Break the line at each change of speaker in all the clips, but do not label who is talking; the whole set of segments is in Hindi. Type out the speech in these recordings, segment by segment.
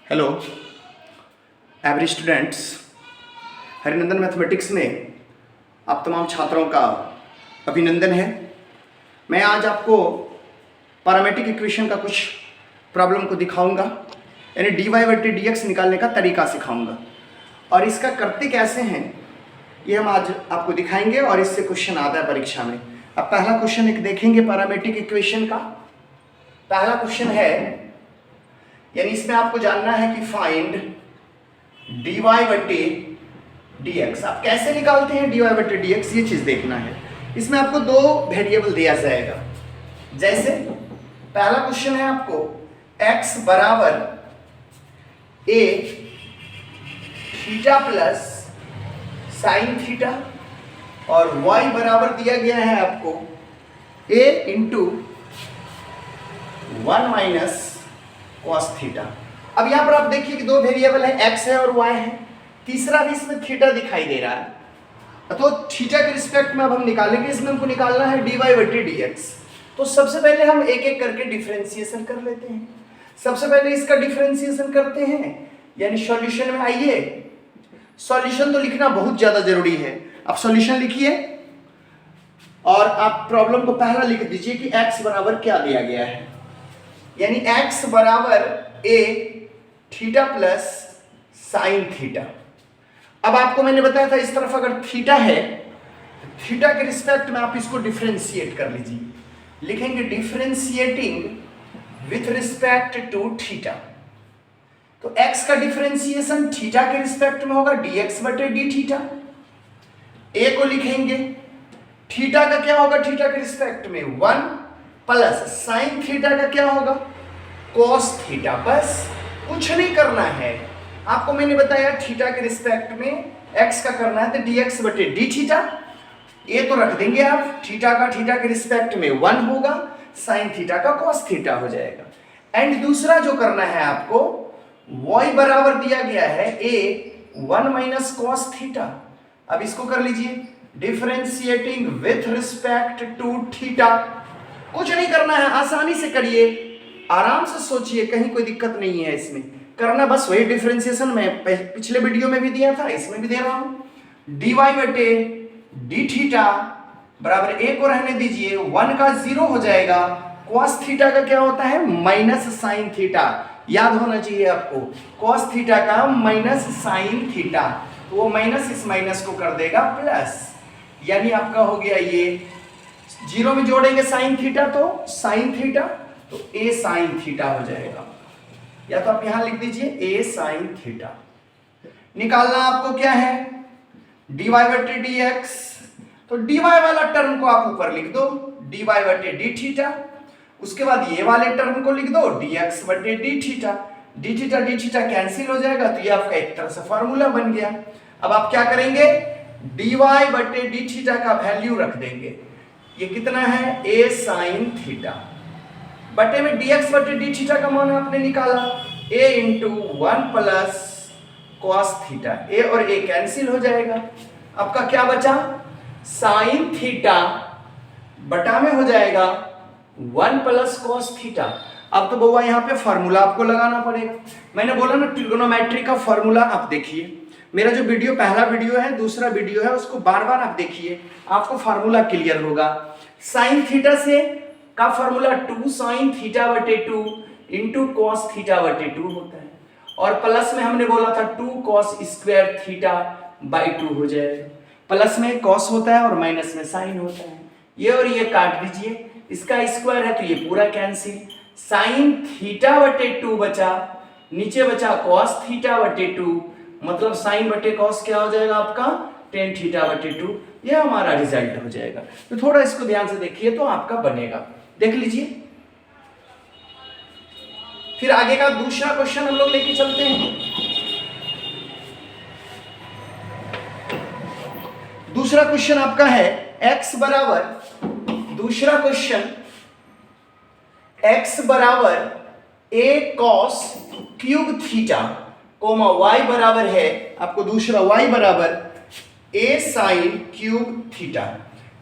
Hello every students, Harinandan mathematics में आप तमाम छात्रों का अभिनंदन है। मैं आज आपको पैरामेट्रिक इक्वेशन का कुछ प्रॉब्लम को दिखाऊंगा, यानी dy/dx निकालने का तरीका सिखाऊंगा और इसका करते कैसे हैं ये हम आज आपको दिखाएंगे और इससे क्वेश्चन आता है परीक्षा में। अब पहला क्वेश्चन एक देखेंगे पैरामेट्रिक इक्वेशन का। पहला क्वेश्चन है, यानी इसमें आपको जानना है कि फाइंड dy/dx। आप कैसे निकालते हैं dy/dx, ये चीज देखना है। इसमें आपको दो वेरिएबल दिया जाएगा। जैसे पहला क्वेश्चन है आपको x बराबर a theta plus sine theta और y बराबर दिया गया है आपको a into 1 minus cos theta. अब यहां पर आप देखिए कि दो वेरिएबल है, x है और y है, तीसरा भी इसमें थीटा दिखाई दे रहा है। तो थीटा के रिस्पेक्ट में अब हम निकालेंगे, इसमें हमको निकालना है dy/dx। तो सबसे पहले हम एक एक करके डिफरेंशिएशन कर लेते हैं। सबसे पहले इसका डिफरेंशिएशन करते हैं, यानी सॉल्यूशन में आइए। सॉल्यूशन तो लिखना बहुत ज्यादा जरूरी है। आप सॉल्यूशन लिखिए और आप प्रॉब्लम को पहला लिख दीजिए कि x बराबर क्या दिया गया है, यानी x बराबर a theta plus sign theta. अब आपको मैंने बताया था इस तरफ अगर थीटा है, थीटा के रिस्पेक्ट में आप इसको डिफरेंशिएट कर लीजिए। लिखेंगे differentiating with respect to theta. तो x का डिफरेंशिएशन थीटा के रिस्पेक्ट में होगा dx/d थीटा। a को लिखेंगे, थीटा का क्या होगा थीटा के रिस्पेक्ट में 1 प्लस साइन थीटा का क्या होगा cos थीटा। बस कुछ नहीं करना है आपको, मैंने बताया थीटा के रिस्पेक्ट में x का करना है तो dx/d थीटा। ये तो रख देंगे आप, थीटा का थीटा के रिस्पेक्ट में 1 होगा, साइन थीटा का cos थीटा हो जाएगा। एंड दूसरा जो करना है आपको, y बराबर दिया गया है a 1 माइनस cos थीटा। अब इसको कर लीजिए differentiating with respect to theta. कुछ नहीं करना है, आसानी से करिए, आराम से सोचिए, कहीं कोई दिक्कत नहीं है इसमें करना। बस वही डिफरेंशिएशन मैं पिछले वीडियो में भी दिया था, इसमें भी दे रहा हूं। dy/d थीटा बराबर a को रहने दीजिए, 1 का 0 हो जाएगा, cos थीटा का क्या होता है माइनस साइन थीटा। याद होना चाहिए आपको, cos थीटा का माइनस साइन थीटा, तो वो माइनस इस माइनस को कर देगा प्लस, यानी आपका हो गया ये 0 में जोड़ेंगे साइन थीटा तो साइन थीटा, तो a साइन थीटा हो जाएगा। या तो आप यहां लिख दीजिए a साइन थीटा। निकालना आपको क्या है dy/dx। तो dy वाला टर्म को आप ऊपर लिख दो dy/d थीटा, उसके बाद ये वाले टर्म को लिख दो dx/d theta. d theta cancel हो जाएगा, तो ये आपका एक तरह से फॉर्मूला बन गया। अब आप क्या करेंगे, dy/d थीटा का वैल्यू रख देंगे, ये कितना है a साइन थीटा बटे में dx/d थीटा का मान आपने निकाला a into 1 plus cos theta. a और a कैंसिल हो जाएगा, आपका क्या बचा साइन थीटा बटा में हो जाएगा 1 प्लस cos थीटा। अब तो बउआ यहाँ पे फॉर्मूला आपको लगाना पड़ेगा। मैंने बोला ना ट्रिगोनोमेट्री का फॉर्मूला आप देखिए, मेरा जो वीडियो पहला वीडियो है, दूसरा वीडियो है, उसको बार बार आप देखिए, आपको फॉर्मूला क्लियर होगा। साइन थीटा से का फॉर्मूला 2 साइन थीटा/2 इंटू cos थीटा/2 होता है, और प्लस में हमने बोला था 2 cos स्क्वायर थीटा/2 हो जाएगा। प्लस में cos होता है और माइनस में साइन होता है। ये और ये काट दीजिए, इसका स्क्वायर है तो ये पूरा कैंसिल। साइन थीटा/2 बचा, नीचे बचा cos थीटा/2, मतलब साइन बटे cos क्या हो जाएगा आपका tan थीटा/2। ये हमारा रिजल्ट हो जाएगा। तो थोड़ा इसको ध्यान से देखिए तो आपका बनेगा, देख लीजिए। फिर आगे का दूसरा क्वेश्चन हम लोग लेके चलते हैं। दूसरा क्वेश्चन आपका है x बराबर, दूसरा क्वेश्चन x बराबर a cos cube theta coma y बराबर है आपको दूसरा y बराबर a साइन क्यूब थीटा।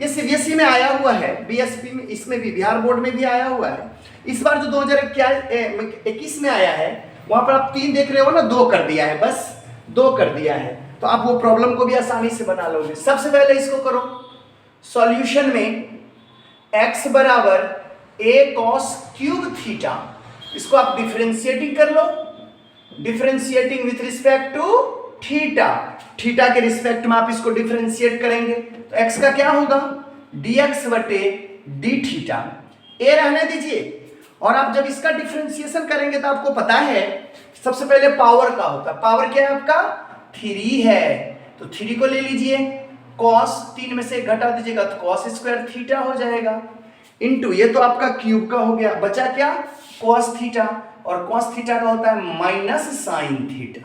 ये सीबीएसई में आया हुआ है, बीएसपी में, इसमें भी बिहार बोर्ड में भी आया हुआ है। इस बार जो 2021 में आया है वहां पर आप 3 देख रहे हो ना, 2 कर दिया है, बस 2 कर दिया है, तो आप वो प्रॉब्लम को भी आसानी से बना लोगे। सबसे पहले इसको करो, सॉल्यूशन में x बराबर a cos क्यूब थीटा, इसको आप डिफरेंशिएटिंग कर लो, differentiating with respect to theta, theta के रिस्पेक्ट में आप इसको डिफरेंशिएट करेंगे तो x का क्या होगा, dx बटे डी थीटा, a रहने दीजिए। और आप जब इसका डिफरेंशिएशन करेंगे तो आपको पता है सबसे पहले पावर का होता है, पावर क्या है आपका 3 है, तो 3 को ले लीजिए, cos 3 में से घटा दीजिएगा तो cos स्क्वायर थीटा हो जाएगा, इनटू ये तो आपका क्यूब का हो गया, बचा क्या cos थीटा, और cos थीटा का होता है माइनस साइन थीटा।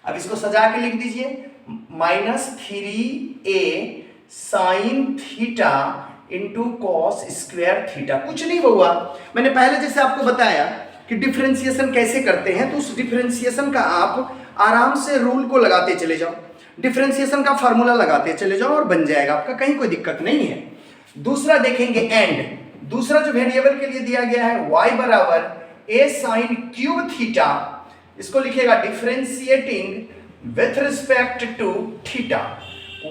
अब इसको सजा के लिख दीजिए, -3a sine theta into cos square theta. कुछ नहीं हुआ, मैंने पहले जैसे आपको बताया कि डिफरेंशिएशन कैसे करते हैं, तो उस डिफरेंशिएशन का आप आराम से रूल को लगाते चले जाओ, डिफरेंशिएशन का फार्मूला लगाते चले जाओ और बन जाएगा आपका, कहीं कोई दिक्कत नहीं है। दूसरा देखेंगे एंड, दूसरा जो वेरिएबल के लिए दिया गया है y बराबर a साइन क्यूब थीटा, इसको लिखेगा differentiating with respect to theta,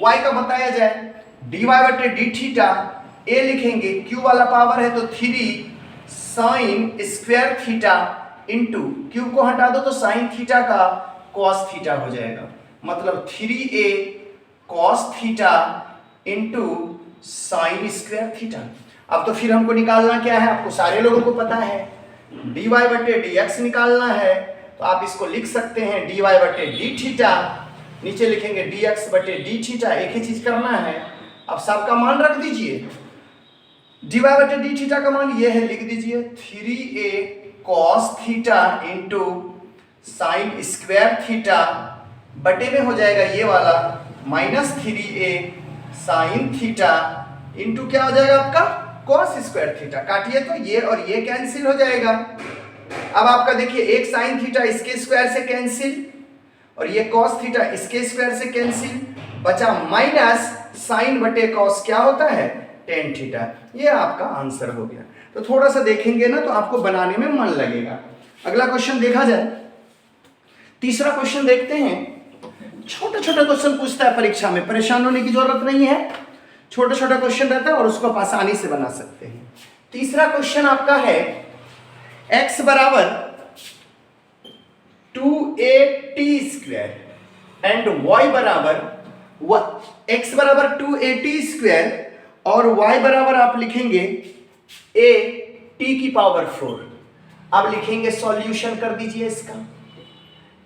y का बताया जाए dy बटे डी थीटा, a लिखेंगे क्यूब वाला पावर है तो 3 sine square theta into cube को हटा दो तो साइन थीटा का कॉस थीटा हो जाएगा, मतलब 3a cos theta into sine square theta. अब तो फिर हमको निकालना क्या है, आपको सारे लोगों को पता है, dy बटे dx निकालना है, तो आप इसको लिख सकते हैं dy बटे डी थीटा, नीचे लिखेंगे dx बटे डी थीटा, एक ही चीज करना है। अब सबका मान रख दीजिए, dy बटे डी थीटा का मान ये है, लिख दीजिए 3a cos theta into sine square theta, बटे में हो जाएगा ये वाला -3a साइन थीटा इंटू क्या हो जाएगा आपका cos स्क्वायर थीटा, काटिए तो ये और ये कैंसिल हो जाएगा। अब आपका देखिए एक साइन थीटा इसके स्क्वायर से कैंसिल और ये cos थीटा इसके स्क्वायर से कैंसिल, बचा माइनस साइन बटे cos क्या होता है tan थीटा, ये आपका आंसर हो गया। तो थोड़ा सा देखेंगे ना तो आपको बनाने में मन लगेगा। अगला क्वेश्चन देखा जाए, तीसरा क्वेश्चन देखते हैं। छोटा छोटा क्वेश्चन पूछता है परीक्षा में, परेशान होने की जरूरत नहीं है, छोटा छोटा क्वेश्चन रहता है और उसको आप आसानी से बना सकते हैं। तीसरा क्वेश्चन आपका है x बराबर 2at स्क्वायर एंड y बराबर x बराबर 2at स्क्वायर और y बराबर आप लिखेंगे a t की पावर 4। अब लिखेंगे सॉल्यूशन कर दीजिए इसका,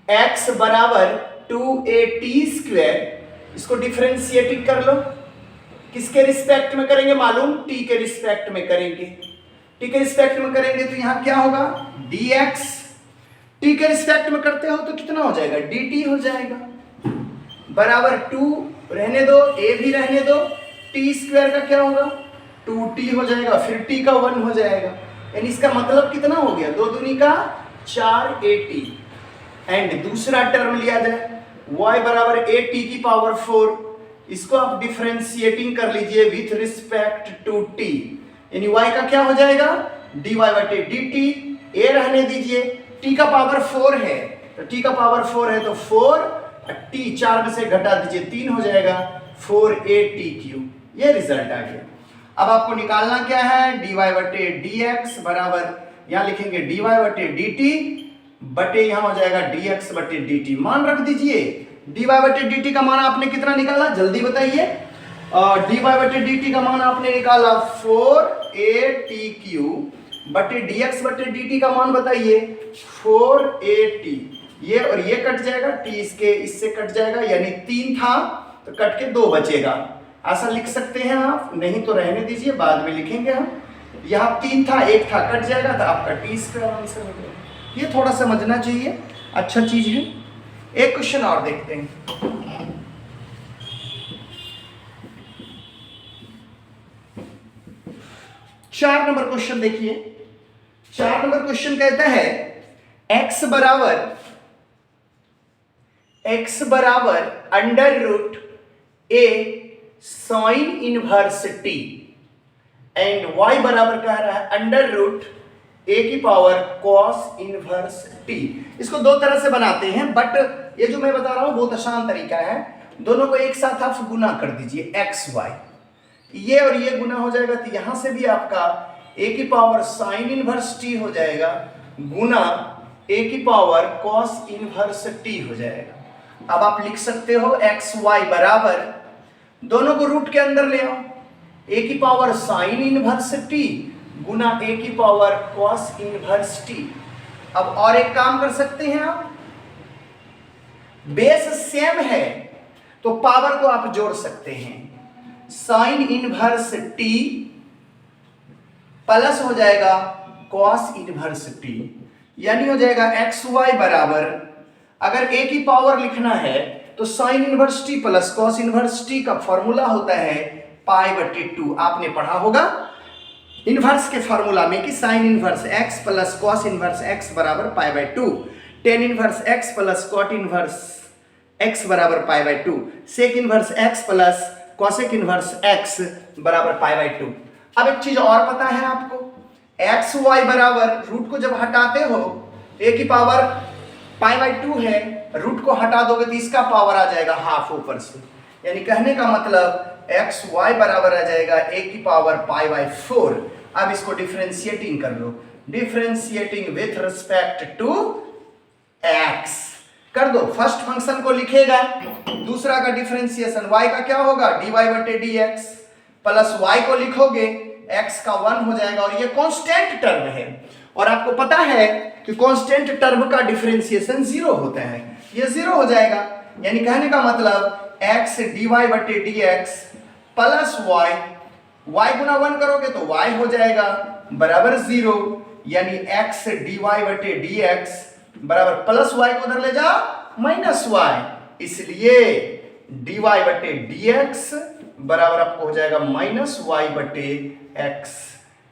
x बराबर 2at स्क्वायर, इसको डिफरेंशिएटिंग कर लो, किसके रिस्पेक्ट में करेंगे मालूम, t के रिस्पेक्ट में करेंगे, t के रिस्पेक्ट में करेंगे तो यहां क्या होगा dx, t के रिस्पेक्ट में करते हो तो कितना हो जाएगा dt हो जाएगा, बराबर 2 रहने दो, a भी रहने दो, t स्क्वायर का क्या होगा 2t हो जाएगा, फिर t का 1 हो जाएगा, यानी इसका मतलब कितना हो गया 2 दूनी का 4at। एंड दूसरा टर्म लिया जाए y बराबर at की पावर 4, इसको आप डिफरेंशिएटिंग कर लीजिए विथ रिस्पेक्ट टू t, यानी y का क्या हो जाएगा dy बटे dt, a रहने दीजिए, t का पावर 4 है तो t का पावर 4 है तो 4 t 4 में से घटा दीजिए 3 हो जाएगा 4at3, ये रिजल्ट आ गया। अब आपको निकालना क्या है, dy बटे dx बराबर यहाँ लिखेंगे dy बटे dt बटे यहाँ हो जाएगा dx बटे dt, मान रख दीजिए, dy बटे dt का मान आपने कितना निकाला जल्दी बताइए, dy बटे dt का मान आपने निकाला 4at3 बटे dx बटे dt का मान बताइए 4at, ये और ये कट जाएगा, t इसके इससे कट जाएगा, यानी 3 था तो कट के 2 बचेगा, ऐसा लिख सकते हैं आप, नहीं तो रहने दीजिए बाद में लिखेंगे हम, यहाँ 3 था 1 था कट जाएगा तो आपका t स्क्वायर आंसर हो जाएगा। ये थोड़ा समझना चाहिए, अच्छा चीज है। एक क्वेश्चन और देखते हैं, चार नंबर क्वेश्चन देखिए। 4 नंबर क्वेश्चन कहता है x बराबर under root a sine inverse t and y बराबर कह रहा है अंडर रूट ए की पावर कॉस इनवर्स टी। इसको दो तरह से बनाते हैं, बट ये जो मैं बता रहा हूं बहुत आसान तरीका है। दोनों को एक साथ आप गुना कर दीजिए, एक्स वाई, ये और ये गुना हो जाएगा, तो यहां से भी आपका ए की पावर साइन इनवर्स टी हो जाएगा गुना ए की पावर कॉस इनवर्स टी हो जाएगा। अब आप लिख सकते हो एक्स वाई बराबर, दोनों को रूट के अंदर ले आओ, ए की पावर साइन इनवर्स टी गुना ए की पावर कॉस इनवर्स टी। अब और एक काम कर सकते हैं आप, बेस सेम है तो पावर को आप जोड़ सकते हैं, साइन इनवर्स टी प्लस हो जाएगा कॉस इनवर्स टी, यानी हो जाएगा एक्स वाई बराबर, अगर ए की पावर लिखना है तो sine inverse T plus cos inverse T का फॉर्मूला होता है पाई बटे 2। आपने पढ़ा होगा इनवर्स के फॉर्मूला में कि sine inverse x plus cos inverse x बराबर pi by 2, tan inverse x plus cot inverse x बराबर pi by 2, sec inverse x plus cosec inverse x बराबर पाई बाय 2। अब एक चीज और पता है आपको, एक्स वाई बराबर रूट को जब हटाते हो, ए की पावर पाई बाय 2 है, रूट को हटा दोगे तो इसका पावर आ जाएगा हाफ ऊपर से, यानी कहने का मतलब एक्स वाई बराबर आ जाएगा ए की पावर पाई बाय 4। अब इसको डिफरेंशिएटिंग कर लो, differentiating with respect to x कर दो। फर्स्ट फंक्शन को लिखेगा, दूसरा का डिफरेंशिएशन y का क्या होगा dy बटे dx, प्लस y को लिखोगे x का 1 हो जाएगा, और ये कांस्टेंट टर्म है और आपको पता है कि कांस्टेंट टर्म का डिफरेंशिएशन 0 होता है, ये 0 हो जाएगा, यानी कहने का मतलब x dy बटे dx प्लस y गुना 1 करोगे तो y हो जाएगा बराबर 0, यानी x dy बटे dx बराबर प्लस y को उधर ले जा माइनस y, इसलिए dy बटे dx बराबर आपको हो जाएगा माइनस y बटे x।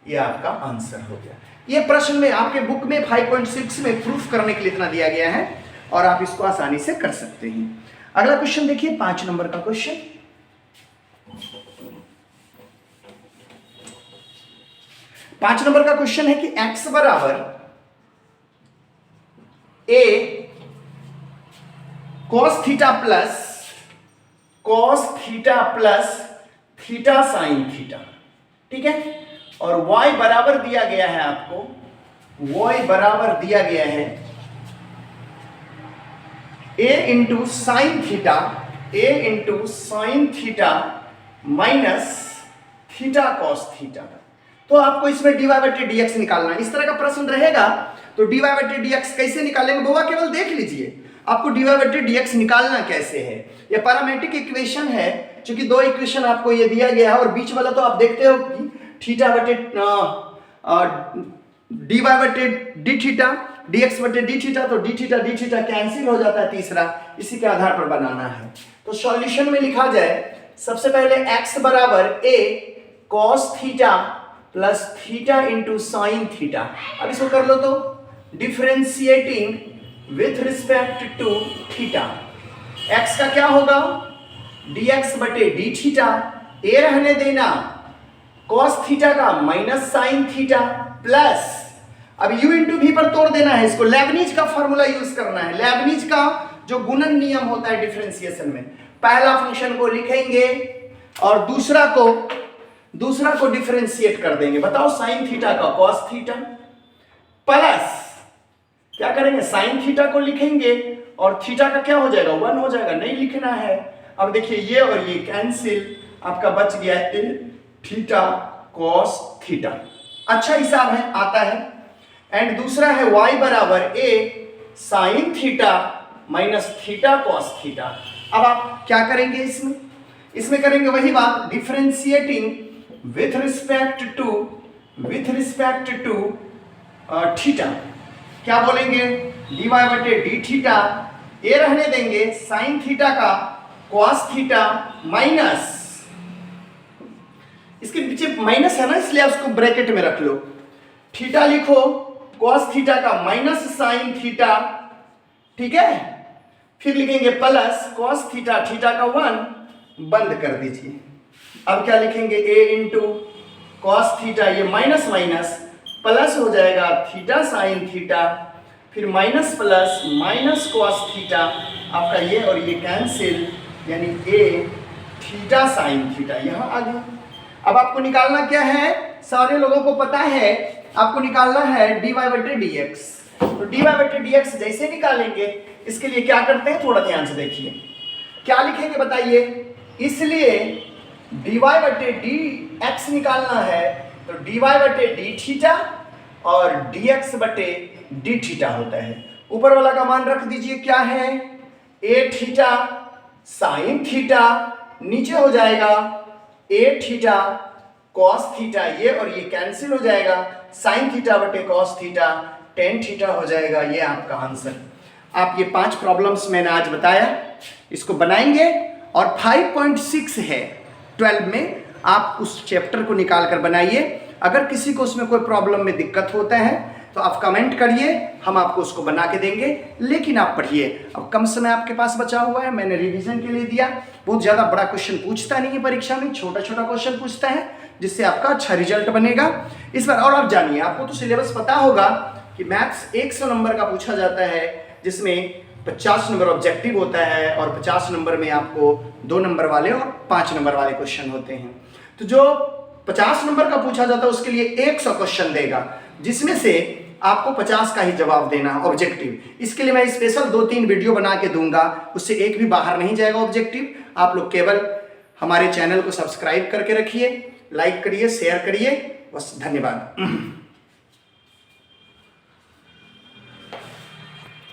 ये आपका आंसर हो गया। ये प्रश्न में आपके बुक में 5.6 में प्रूफ करने के लिए इतना दिया गया है और आप इसको आसानी से कर सकते हैं। अगला क्वेश्चन देखिए, 5 नंबर का क्वेश्चन। पांच नंबर का क्वेश्चन है कि x बराबर a cos theta plus theta sine theta, ठीक है, और y बराबर दिया गया है आपको, y बराबर दिया गया है a into sine theta minus theta cos theta. तो आपको इसमें dy बटे dx निकालना है। इस तरह का प्रश्न रहेगा तो dy बटे dx कैसे निकालेंगे बुआ, केवल देख लीजिए आपको dy बटे dx निकालना कैसे है। ये पैरामेट्रिक इक्वेशन है, क्योंकि दो इक्वेशन आपको ये दिया गया है और बीच वाला तो आप देखते हो कि थीटा बटे dy बटे d थीटा dx बटे d थीटा, तो d थीटा कैंसिल हो जाता है तीसरा, इसी के आधार पर बनाना है। तो सॉल्यूशन में लिखा जाए, सबसे पहले x बराबर a cos theta plus theta into sine theta. अब इसको कर लो तो differentiating with respect to theta, x का क्या होगा dx बटे d थीटा, a रहने देना, cos थीटा का माइनस साइन थीटा प्लस, अब u इंटू v पर तोड़ देना है, इसको लेबनीज का फॉर्मूला यूज करना है। लेबनीज का जो गुणन नियम होता है डिफरेंशिएशन में, पहला फंक्शन को लिखेंगे और दूसरा को डिफरेंशिएट कर देंगे। बताओ साइन थीटा का कॉस थीटा प्लस क्या करेंगे, साइन थीटा को लिखेंगे और थीटा का क्या हो जाएगा 1 हो जाएगा, नहीं लिखना है। अब देखिए ये और ये कैंसिल, आपका बच गया थीटा कॉस थीटा। अच्छा हिसाब है, आता है। एंड दूसरा है y बराबर a sine theta minus theta cos theta. अब आप क्या करेंगे, इसमें करेंगे वही बात, differentiating with respect to theta. क्या बोलेंगे, dy बटे डी थीटा, ए रहने देंगे साइन थीटा का कॉस थीटा माइनस, इसके पीछे माइनस है ना इसलिए उसको ब्रैकेट में रख लो, थीटा लिखो कॉस थीटा का माइनस साइन थीटा, ठीक है, फिर लिखेंगे प्लस कॉस थीटा का 1 बंद कर दीजिए। अब क्या लिखेंगे a इंटू कॉस थीटा, ये माइनस प्लस हो जाएगा थीटा साइन थीटा, फिर minus plus minus cos theta, आपका ये और ये कैंसिल, यानी ए थीटा साइन थीटा यहाँ आ गया। अब आपको निकालना क्या है, सारे लोगों को पता है आपको निकालना है dy बटे dx। तो dy बटे dx जैसे निकालेंगे, इसके लिए क्या करते हैं थोड़ा ध्यान से देखिए, क्या लिखेंगे बताइए। इसलिए dy बटे dx निकालना है तो dy बटे d थीटा और dx बटे d थीटा होता है। ऊपर वाला का मान रख दीजिए, क्या है a थीटा साइन थीटा, नीचे हो जाएगा a थीटा कॉस थीटा, ये और ये कैंसिल हो जाएगा, साइन थीटा बटे कॉस थीटा टेन थीटा हो जाएगा। ये आपका आंसर। आप ये 5 प्रॉब्लम्स मैंने आज बताया, इसको बनाएंगे और 5.6 है 12 में, आप उस चैप्टर को निकाल कर बनाइए। अगर किसी को उसमें कोई प्रॉब्लम में दिक्कत होता है तो आप कमेंट करिए, हम आपको उसको बना के देंगे, लेकिन आप पढ़िए। अब कम समय आपके पास बचा हुआ है, मैंने रिवीजन के लिए दिया। बहुत ज़्यादा बड़ा क्वेश्चन पूछता नहीं है परीक्षा में, छोटा छोटा क्वेश्चन पूछता है, जिससे आपका अच्छा रिजल्ट बनेगा इस बार। और आप जानिए, आपको तो सिलेबस पता होगा कि मैथ्स 100 नंबर का पूछा जाता है, जिसमें 50 नंबर ऑब्जेक्टिव होता है और 50 नंबर में आपको 2 नंबर वाले और 5 नंबर वाले क्वेश्चन होते हैं। तो जो 50 नंबर का पूछा जाता है उसके लिए 100 क्वेश्चन देगा, जिसमें से आपको 50 का ही जवाब देना ऑब्जेक्टिव। इसके लिए मैं स्पेशल 2-3 वीडियो बना के दूंगा, उससे एक भी बाहर नहीं जाएगा ऑब्जेक्टिव। आप लोग केवल हमारे चैनल को सब्सक्राइब करके रखिए, लाइक करिए, शेयर करिए, बस। धन्यवाद।